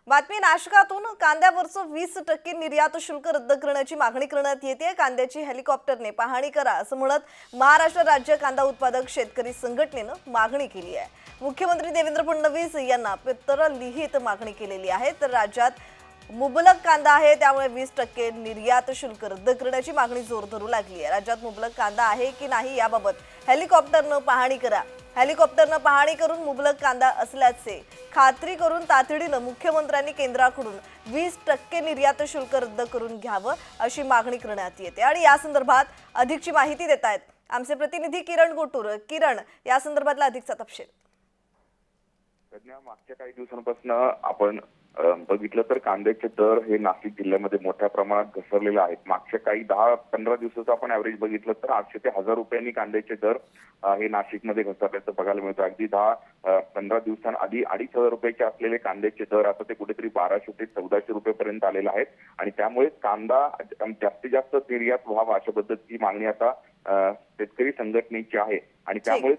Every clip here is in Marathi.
बातमी नाशकातून कांद्यावरचं 20% निर्यात शुल्क रद्द करण्याची मागणी करण्यात येते। कांद्याची हेलिकॉप्टरने पाहणी करा असं म्हणत महाराष्ट्र राज्य कांदा उत्पादक शेतकरी संघटनेनं मागणी केली आहे। मुख्यमंत्री देवेंद्र फडणवीस यांना पत्र लिहित मागणी केलेली आहे। तर राज्यात मुबलक कांदा आहे, त्यामुळे 20% निर्यात शुल्क रद्द करण्याची मागणी जोर धरू लागली आहे। राज्यात मुबलक कांदा आहे की नाही याबाबत हेलिकॉप्टरनं पाहणी करा। हेलिकॉप्टरनं पाहणी करून मुबलक कांदा असल्याचे खात्री करून तातडीनं मुख्यमंत्र्यांनी केंद्राकडून 20% निर्यात शुल्क रद्द करून घ्यावं अशी मागणी करण्यात येते। आणि या संदर्भात अधिकची माहिती देत आहेत आमचे प्रतिनिधी किरण गोटूर। किरण, या संदर्भातला अधिकचा तपशील। मागच्या काही दिवसांपासून आपण बघितलं तर कांद्याचे दर हे नाशिक जिल्ह्यामध्ये मोठ्या प्रमाणात घसरलेले आहेत। मागच्या काही 10-15 दिवसाचं आपण ॲव्हरेज बघितलं तर 800 ते 1000 रुपयांनी कांद्याचे दर हे नाशिकमध्ये घसरल्याचं बघायला मिळतं। अगदी 10-15 दिवसांआधी 2500 रुपयाचे असलेले कांद्याचे दर आता ते कुठेतरी 1200 ते 1400 रुपयेपर्यंत आलेले आहेत। आणि त्यामुळे कांदा जास्तीत जास्त निर्यात व्हावा अशा पद्धतीची मागणी आता शेतकरी संघटनेची आहे। आणि त्यामुळे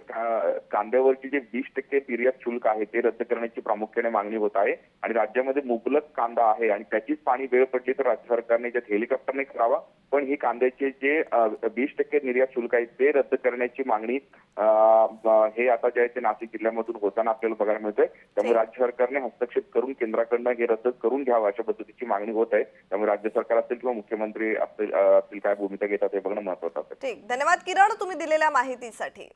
कांद्यावरची जे 20% निर्यात शुल्क आहे ते रद्द करण्याची प्रामुख्याने मागणी होत आहे। आणि राज्यामध्ये मुबलक कांदा आहे आणि त्याचीच पाणी वेळ पडली तर राज्य सरकारने ज्यात हेलिकॉप्टरने करावा, पण ही कांद्याचे जे 20% निर्यात शुल्क आहे ते रद्द करण्याची मागणी हे आता जे आहे ते नाशिक जिल्ह्यामधून होताना आपल्याला बघायला मिळतंय। त्यामुळे राज्य सरकारने हस्तक्षेप करून केंद्राकडनं हे रद्द करून घ्यावं अशा पद्धतीची मागणी होत आहे। त्यामुळे राज्य सरकार असेल किंवा मुख्यमंत्री असतील काय भूमिका घेतात हे बघणं महत्त्वाचं आहे। ठीक, धन्यवाद किरण, तुम्ही दिलेल्या माहितीसाठी।